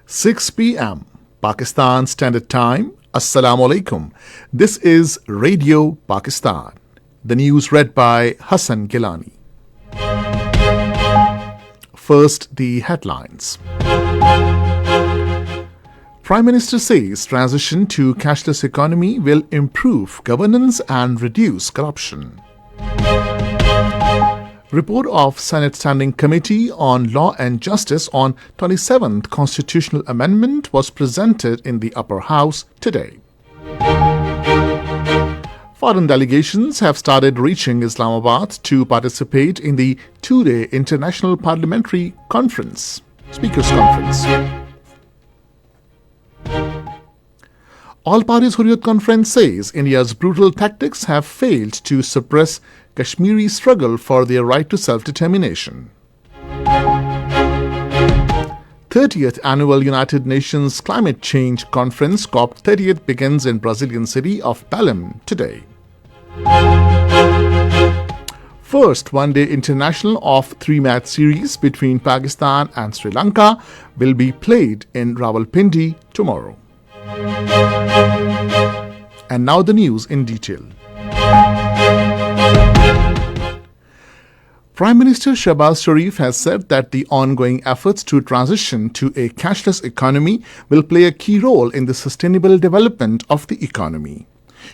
6 p.m. Pakistan Standard Time. Assalamu alaikum. This is Radio Pakistan. The news read by Hassan Gilani. First, the headlines. Prime Minister says transition to cashless economy will improve governance and reduce corruption. Report of Senate Standing Committee on Law and Justice on 27th Constitutional Amendment was presented in the Upper House today. Foreign delegations have started reaching Islamabad to participate in the two-day International Parliamentary Conference, Speakers Conference. All Parties Hurriyat Conference says India's brutal tactics have failed to suppress Kashmiri struggle for their right to self-determination. 30th Annual United Nations Climate Change Conference COP30 begins in Brazilian city of Belém today. First one-day international of three-match series between Pakistan and Sri Lanka will be played in Rawalpindi tomorrow. And now the news in detail. Prime Minister Shehbaz Sharif has said that the ongoing efforts to transition to a cashless economy will play a key role in the sustainable development of the economy.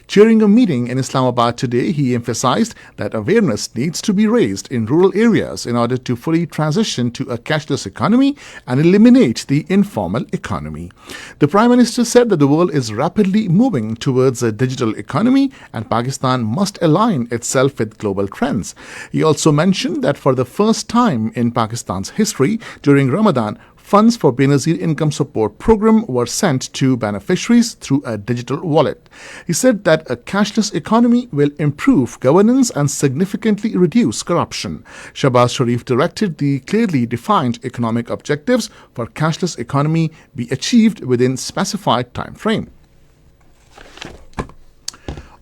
Chairing a meeting in Islamabad today, he emphasized that awareness needs to be raised in rural areas in order to fully transition to a cashless economy and eliminate the informal economy. The Prime Minister said that the world is rapidly moving towards a digital economy and Pakistan must align itself with global trends. He also mentioned that for the first time in Pakistan's history, during Ramadan, funds for Benazir Income Support Program were sent to beneficiaries through a digital wallet. He said that a cashless economy will improve governance and significantly reduce corruption. Shehbaz Sharif directed the clearly defined economic objectives for cashless economy be achieved within specified time frame.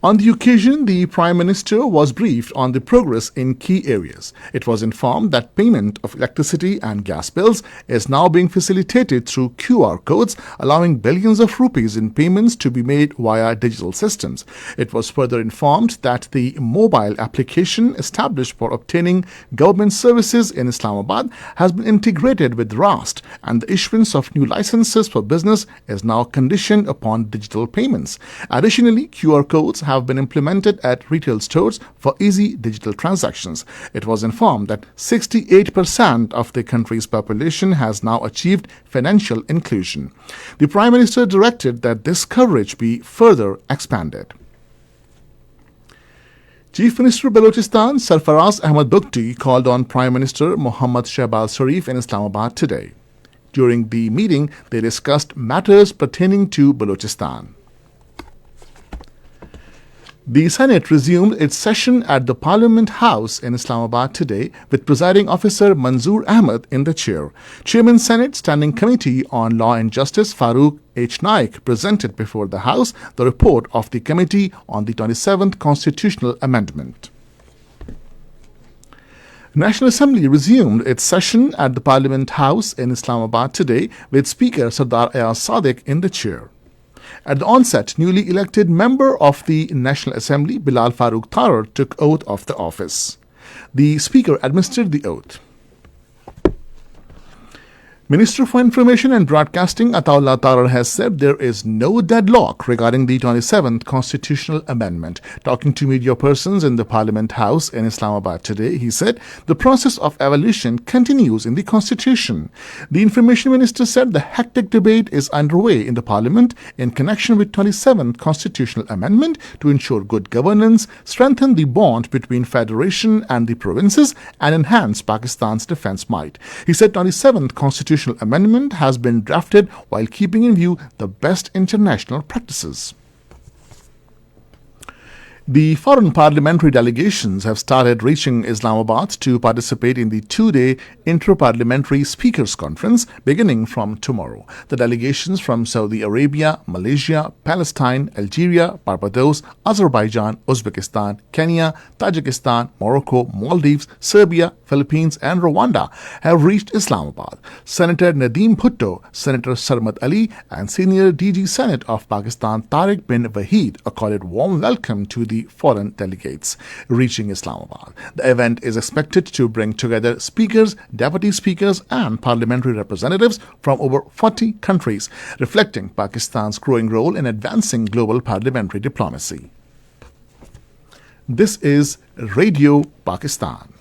On the occasion, the Prime Minister was briefed on the progress in key areas. It was informed that payment of electricity and gas bills is now being facilitated through QR codes, allowing billions of rupees in payments to be made via digital systems. It was further informed that the mobile application established for obtaining government services in Islamabad has been integrated with RAST, and the issuance of new licenses for business is now conditioned upon digital payments. Additionally, QR codes have been implemented at retail stores for easy digital transactions. It was informed that 68% of the country's population has now achieved financial inclusion. The Prime Minister directed that this coverage be further expanded. Chief Minister of Balochistan Sarfaraz Ahmad Bugti called on Prime Minister Mohammad Shehbaz Sharif in Islamabad today. During the meeting, they discussed matters pertaining to Balochistan. The Senate resumed its session at the Parliament House in Islamabad today with Presiding Officer Manzoor Ahmed in the chair. Chairman Senate Standing Committee on Law and Justice Farooq H. Naik presented before the House the report of the Committee on the 27th Constitutional Amendment. National Assembly resumed its session at the Parliament House in Islamabad today with Speaker Sardar Ayaz Sadiq in the chair. At the onset, newly elected member of the National Assembly, Bilal Farooq Tarar, took oath of the office. The Speaker administered the oath. Minister for Information and Broadcasting Ataullah Tarar has said there is no deadlock regarding the 27th Constitutional Amendment. Talking to media persons in the Parliament House in Islamabad today, he said the process of evolution continues in the Constitution. The Information Minister said the hectic debate is underway in the Parliament in connection with 27th Constitutional Amendment to ensure good governance, strengthen the bond between Federation and the provinces, and enhance Pakistan's defence might. He said 27th Constitutional Amendment has been drafted while keeping in view the best international practices. The foreign parliamentary delegations have started reaching Islamabad to participate in the two-day Inter-Parliamentary Speakers Conference beginning from tomorrow. The delegations from Saudi Arabia, Malaysia, Palestine, Algeria, Barbados, Azerbaijan, Uzbekistan, Kenya, Tajikistan, Morocco, Maldives, Serbia, Philippines and Rwanda have reached Islamabad. Senator Nadeem Bhutto, Senator Sarmad Ali and Senior DG Senate of Pakistan Tariq bin Wahid accorded warm welcome to the foreign delegates reaching Islamabad. The event is expected to bring together speakers, deputy speakers and parliamentary representatives from over 40 countries, reflecting Pakistan's growing role in advancing global parliamentary diplomacy. This is Radio Pakistan.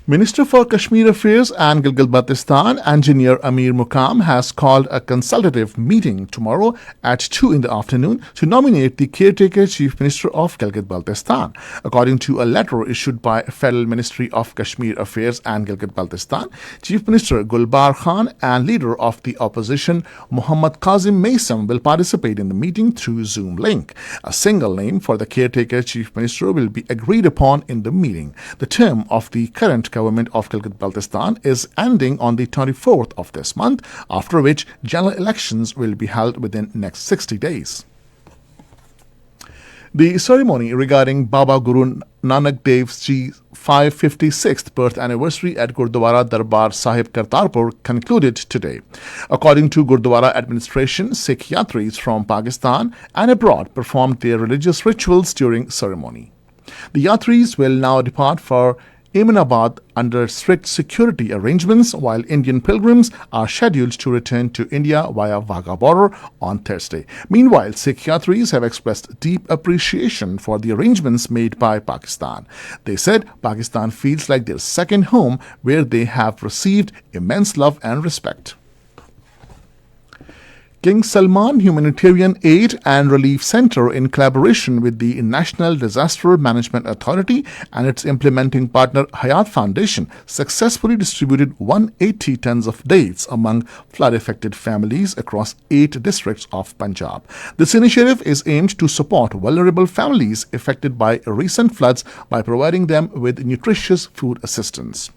Minister for Kashmir Affairs and Gilgit-Baltistan, Engineer Amir Muqam, has called a consultative meeting tomorrow at 2 in the afternoon to nominate the caretaker Chief Minister of Gilgit-Baltistan. According to a letter issued by Federal Ministry of Kashmir Affairs and Gilgit-Baltistan, Chief Minister Gulbar Khan and Leader of the Opposition Muhammad Kazim Maysam will participate in the meeting through Zoom link. A single name for the caretaker Chief Minister will be agreed upon in the meeting. The term of the current government of Gilgit-Baltistan is ending on the 24th of this month, after which general elections will be held within next 60 days. The ceremony regarding Baba Guru Nanak Dev Ji's 556th birth anniversary at Gurdwara Darbar Sahib Kartarpur concluded today. According to Gurdwara administration, Sikh yatris from Pakistan and abroad performed their religious rituals during ceremony. The yatris will now depart for Ahmedabad under strict security arrangements, while Indian pilgrims are scheduled to return to India via Wagah border on Thursday. Meanwhile, Sikh yatris have expressed deep appreciation for the arrangements made by Pakistan. They said Pakistan feels like their second home, where they have received immense love and respect. King Salman Humanitarian Aid and Relief Center, in collaboration with the National Disaster Management Authority and its implementing partner Hayat Foundation, successfully distributed 180 tons of dates among flood-affected families across 8 districts of Punjab. This initiative is aimed to support vulnerable families affected by recent floods by providing them with nutritious food assistance.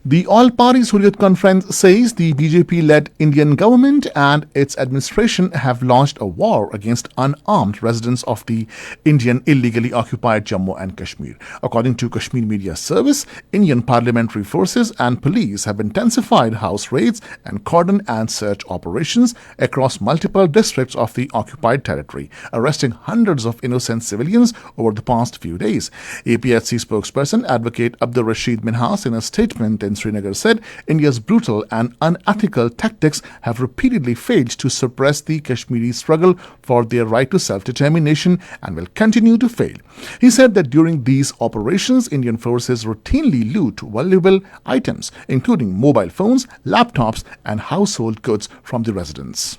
The All-Party Hurriyat Conference says the BJP-led Indian government and its administration have launched a war against unarmed residents of the Indian illegally occupied Jammu and Kashmir. According to Kashmir Media Service, Indian parliamentary forces and police have intensified house raids and cordon and search operations across multiple districts of the occupied territory, arresting hundreds of innocent civilians over the past few days. APHC spokesperson Advocate Abdul Rashid Minhas, in a statement in Srinagar, said India's brutal and unethical tactics have repeatedly failed to suppress the Kashmiri struggle for their right to self-determination and will continue to fail. He said that during these operations, Indian forces routinely loot valuable items, including mobile phones, laptops, and household goods from the residents.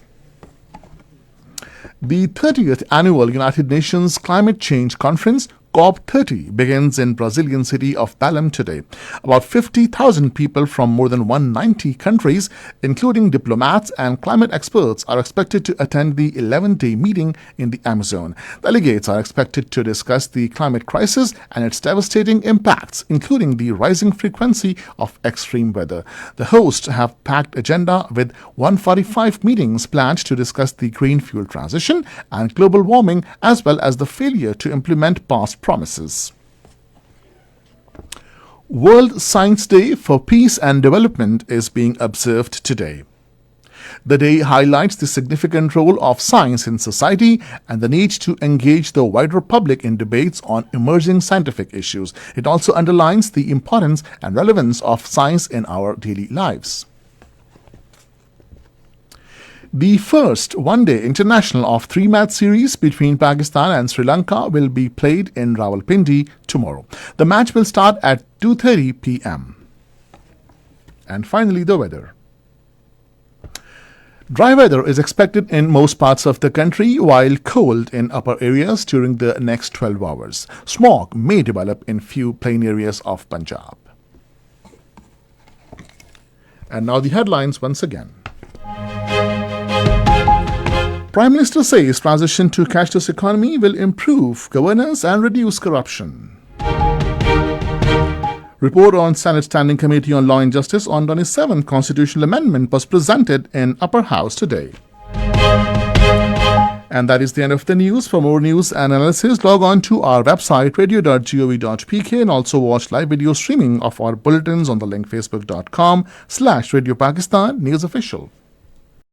The 30th Annual United Nations Climate Change Conference COP30 begins in Brazilian city of Belém today. About 50,000 people from more than 190 countries, including diplomats and climate experts, are expected to attend the 11-day meeting in the Amazon. Delegates are expected to discuss the climate crisis and its devastating impacts, including the rising frequency of extreme weather. The hosts have packed agenda with 145 meetings planned to discuss the green fuel transition and global warming, as well as the failure to implement past promises. World Science Day for Peace and Development is being observed today. The day highlights the significant role of science in society and the need to engage the wider public in debates on emerging scientific issues. It also underlines the importance and relevance of science in our daily lives. The first one-day international of 3-match series between Pakistan and Sri Lanka will be played in Rawalpindi tomorrow. The match will start at 2:30 p.m. And finally, the weather. Dry weather is expected in most parts of the country, while cold in upper areas during the next 12 hours. Smog may develop in few plain areas of Punjab. And now the headlines once again. Prime Minister says transition to cashless economy will improve governance and reduce corruption. Report on Senate Standing Committee on Law and Justice on 27th Constitutional Amendment was presented in Upper House today. And that is the end of the news. For more news and analysis, log on to our website radio.gov.pk and also watch live video streaming of our bulletins on the link facebook.com/Radio Pakistan News Official.